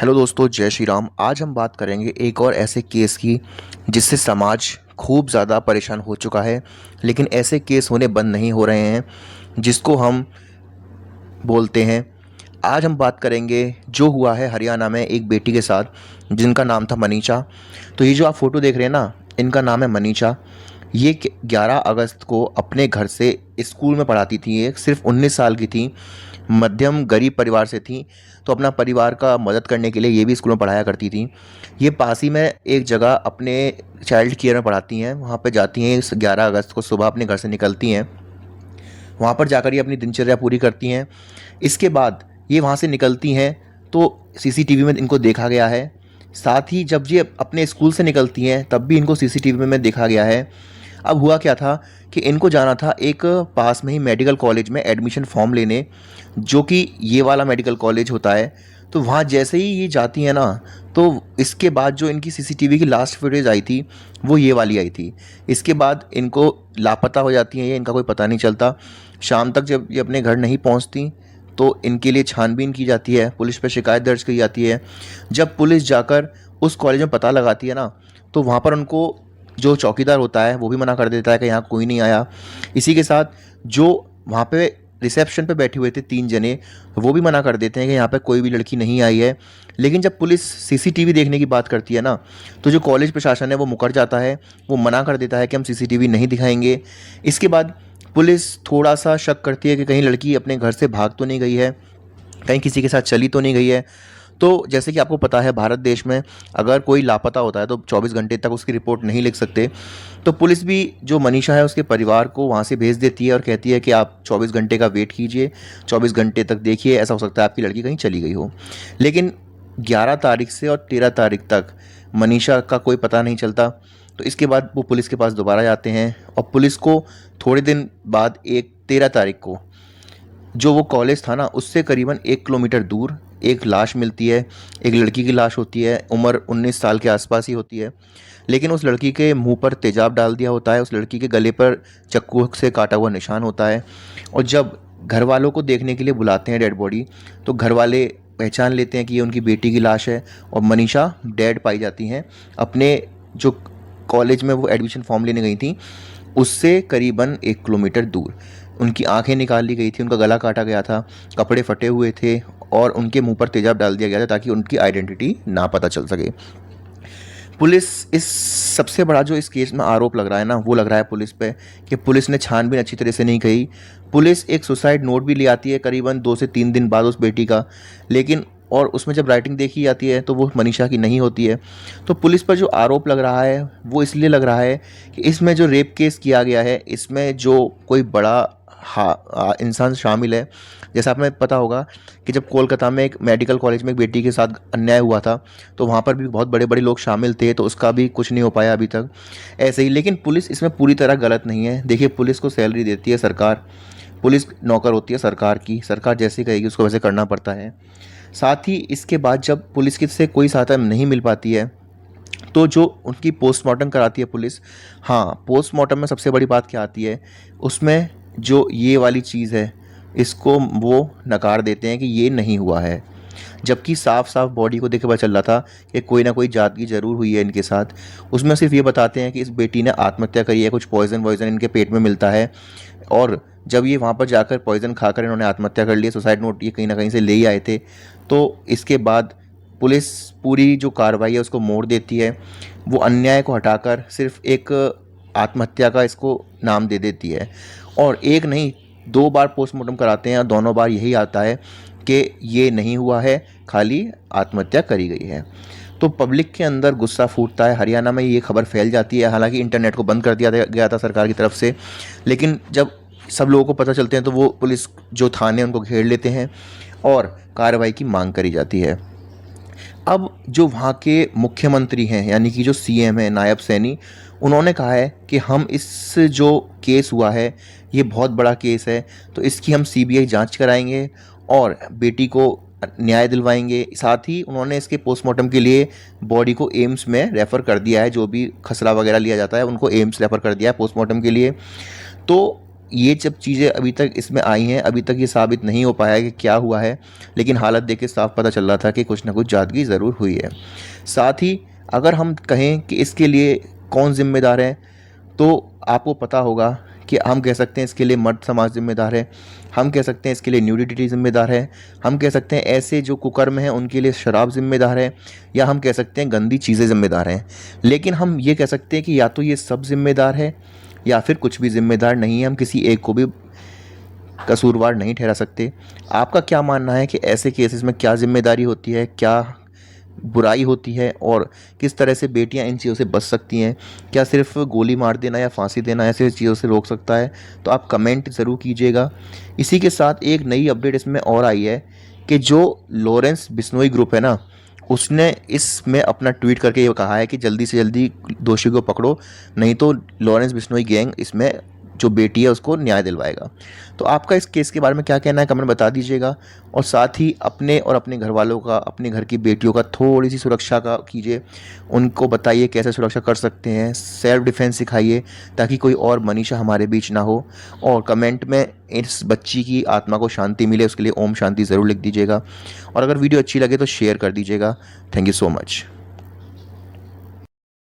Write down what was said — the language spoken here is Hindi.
हेलो दोस्तों, जय श्री राम। आज हम बात करेंगे एक और ऐसे केस की जिससे समाज खूब ज़्यादा परेशान हो चुका है, लेकिन ऐसे केस होने बंद नहीं हो रहे हैं, जिसको हम बोलते हैं। आज हम बात करेंगे जो हुआ है हरियाणा में एक बेटी के साथ, जिनका नाम था मनीषा। तो ये जो आप फ़ोटो देख रहे हैं ना, इनका नाम है मनीषा। ये 11 अगस्त को अपने घर से स्कूल में पढ़ाती थी। ये सिर्फ 19 साल की थी, मध्यम गरीब परिवार से थी, तो अपना परिवार का मदद करने के लिए ये भी स्कूल में पढ़ाया करती थी। ये पास ही में एक जगह अपने चाइल्ड केयर में पढ़ाती हैं, वहाँ पे जाती हैं। इस 11 अगस्त को सुबह अपने घर से निकलती हैं, वहाँ पर जाकर ये अपनी दिनचर्या पूरी करती हैं। इसके बाद ये वहाँ से निकलती हैं तो सीसीटीवी में इनको देखा गया है। साथ ही जब ये अपने स्कूल से निकलती हैं तब भी इनको सीसीटीवी में देखा गया है। अब हुआ क्या था कि इनको जाना था एक पास में ही मेडिकल कॉलेज में एडमिशन फॉर्म लेने, जो कि ये वाला मेडिकल कॉलेज होता है। तो वहाँ जैसे ही ये जाती है ना, तो इसके बाद जो इनकी सीसीटीवी की लास्ट फुटेज आई थी वो ये वाली आई थी। इसके बाद इनको लापता हो जाती हैं, ये इनका कोई पता नहीं चलता। शाम तक जब ये अपने घर नहीं पहुँचती तो इनके लिए छानबीन की जाती है, पुलिस पे शिकायत दर्ज की जाती है। जब पुलिस जाकर उस कॉलेज में पता लगाती है ना, तो वहाँ पर उनको जो चौकीदार होता है वो भी मना कर देता है कि यहाँ कोई नहीं आया। इसी के साथ जो वहाँ पे रिसेप्शन पे बैठे हुए थे 3 जने, वो भी मना कर देते हैं कि यहाँ पे कोई भी लड़की नहीं आई है। लेकिन जब पुलिस सीसीटीवी देखने की बात करती है ना, तो जो कॉलेज प्रशासन है वो मुकर जाता है, वो मना कर देता है कि हम सीसीटीवी नहीं दिखाएंगे। इसके बाद पुलिस थोड़ा सा शक करती है कि कहीं लड़की अपने घर से भाग तो नहीं गई है, कहीं किसी के साथ चली तो नहीं गई है। तो जैसे कि आपको पता है, भारत देश में अगर कोई लापता होता है तो 24 घंटे तक उसकी रिपोर्ट नहीं लिख सकते। तो पुलिस भी जो मनीषा है उसके परिवार को वहाँ से भेज देती है और कहती है कि आप 24 घंटे का वेट कीजिए, 24 घंटे तक देखिए, ऐसा हो सकता है आपकी लड़की कहीं चली गई हो। लेकिन 11 तारीख से और 13 तारीख तक मनीषा का कोई पता नहीं चलता। तो इसके बाद वो पुलिस के पास दोबारा जाते हैं और पुलिस को थोड़े दिन बाद एक 13 तारीख को जो वो कॉलेज था ना, उससे करीबन 1 किलोमीटर दूर एक लाश मिलती है। एक लड़की की लाश होती है, उम्र 19 साल के आसपास ही होती है। लेकिन उस लड़की के मुंह पर तेजाब डाल दिया होता है, उस लड़की के गले पर चाकू से काटा हुआ निशान होता है। और जब घर वालों को देखने के लिए बुलाते हैं डेड बॉडी, तो घर वाले पहचान लेते हैं कि ये उनकी बेटी की लाश है और मनीषा डेड पाई जाती हैं अपने जो कॉलेज में वो एडमिशन फॉर्म लेने गई थी उससे करीबन 1 किलोमीटर दूर। उनकी आंखें निकाल ली गई थी, उनका गला काटा गया था, कपड़े फटे हुए थे और उनके मुंह पर तेजाब डाल दिया गया था ताकि उनकी आइडेंटिटी ना पता चल सके। पुलिस इस सबसे बड़ा जो इस केस में आरोप लग रहा है ना, वो लग रहा है पुलिस पे कि पुलिस ने छानबीन अच्छी तरह से नहीं की। पुलिस एक सुसाइड नोट भी ले आती है करीबन 2 से 3 दिन बाद उस बेटी का, लेकिन और उसमें जब राइटिंग देखी जाती है तो वो मनीषा की नहीं होती है। तो पुलिस पर जो आरोप लग रहा है वो इसलिए लग रहा है कि इसमें जो रेप केस किया गया है, इसमें जो कोई बड़ा इंसान शामिल है। जैसा आपने पता होगा कि जब कोलकाता में एक मेडिकल कॉलेज में एक बेटी के साथ अन्याय हुआ था, तो वहाँ पर भी बहुत बड़े बड़े लोग शामिल थे, तो उसका भी कुछ नहीं हो पाया अभी तक। ऐसे ही, लेकिन पुलिस इसमें पूरी तरह गलत नहीं है। देखिए, पुलिस को सैलरी देती है सरकार, पुलिस नौकर होती है सरकार की, सरकार जैसी कहेगी उसको वैसे करना पड़ता है। साथ ही इसके बाद जब पुलिस की से कोई सहायता नहीं मिल पाती है, तो जो उनकी पोस्टमार्टम कराती है पुलिस। हाँ, पोस्टमार्टम में सबसे बड़ी बात क्या आती है, उसमें जो ये वाली चीज़ है, इसको वो नकार देते हैं कि ये नहीं हुआ है। जबकि साफ साफ बॉडी को देख के पता चल रहा था कि कोई ना कोई जादगी ज़रूर हुई है इनके साथ। उसमें सिर्फ ये बताते हैं कि इस बेटी ने आत्महत्या करी है, कुछ पॉइज़न वॉइज़न इनके पेट में मिलता है, और जब ये वहाँ पर जाकर पॉइज़न खाकर इन्होंने आत्महत्या कर ली, सुसाइड नोट ये कहीं ना कहीं से ले ही आए थे। तो इसके बाद पुलिस पूरी जो कार्रवाई है उसको मोड़ देती है, वो अन्याय को हटाकर सिर्फ एक आत्महत्या का इसको नाम दे देती है। और एक नहीं, 2 बार पोस्टमार्टम कराते हैं और दोनों बार यही आता है कि ये नहीं हुआ है, खाली आत्महत्या करी गई है। तो पब्लिक के अंदर गुस्सा फूटता है। हरियाणा में ये खबर फैल जाती है, हालांकि इंटरनेट को बंद कर दिया गया था सरकार की तरफ से, लेकिन जब सब लोगों को पता चलते हैं तो वो पुलिस जो थाने उनको घेर लेते हैं और कार्रवाई की मांग करी जाती है। अब जो वहाँ के मुख्यमंत्री हैं, यानी कि जो सीएम है नायब सैनी, उन्होंने कहा है कि हम इस जो केस हुआ है ये बहुत बड़ा केस है, तो इसकी हम सीबीआई जांच कराएंगे और बेटी को न्याय दिलवाएंगे। साथ ही उन्होंने इसके पोस्टमार्टम के लिए बॉडी को एम्स में रेफ़र कर दिया है, जो भी खसरा वगैरह लिया जाता है उनको एम्स रेफ़र कर दिया है पोस्टमार्टम के लिए। तो ये जब चीज़ें अभी तक इसमें आई हैं, अभी तक ये साबित नहीं हो पाया है कि क्या हुआ है, लेकिन हालत देख के साफ पता चल रहा था कि कुछ ना कुछ ज़्यादती ज़रूर हुई है। साथ ही अगर हम कहें कि इसके लिए कौन ज़िम्मेदार है, तो आपको पता होगा कि हम कह सकते हैं इसके लिए मर्द समाज ज़िम्मेदार है, हम कह सकते हैं इसके लिए न्यूडिटी ज़िम्मेदार है, हम कह सकते हैं ऐसे जो कुकर्म हैं उनके लिए शराब ज़िम्मेदार है, या हम कह सकते हैं गंदी चीज़ें ज़िम्मेदार हैं। लेकिन हम ये कह सकते हैं कि या तो ये सब ज़िम्मेदार है या फिर कुछ भी ज़िम्मेदार नहीं है, हम किसी एक को भी कसूरवार नहीं ठहरा सकते। आपका क्या मानना है कि ऐसे केसेस में क्या ज़िम्मेदारी होती है, क्या बुराई होती है, और किस तरह से बेटियां इन चीज़ों से बच सकती हैं? क्या सिर्फ गोली मार देना या फांसी देना ऐसे चीज़ों से रोक सकता है? तो आप कमेंट ज़रूर कीजिएगा। इसी के साथ एक नई अपडेट इसमें और आई है कि जो लॉरेंस बिश्नोई ग्रुप है ना, उसने इसमें अपना ट्वीट करके ये कहा है कि जल्दी से जल्दी दोषी को पकड़ो, नहीं तो लॉरेंस बिश्नोई गैंग इसमें जो बेटी है उसको न्याय दिलवाएगा। तो आपका इस केस के बारे में क्या कहना है, कमेंट बता दीजिएगा। और साथ ही अपने और अपने घर वालों का, अपने घर की बेटियों का थोड़ी सी सुरक्षा का कीजिए, उनको बताइए कैसे सुरक्षा कर सकते हैं, सेल्फ डिफेंस सिखाइए ताकि कोई और मनीषा हमारे बीच ना हो। और कमेंट में इस बच्ची की आत्मा को शांति मिले उसके लिए ओम शांति ज़रूर लिख दीजिएगा। और अगर वीडियो अच्छी लगे तो शेयर कर दीजिएगा। Thank you so much.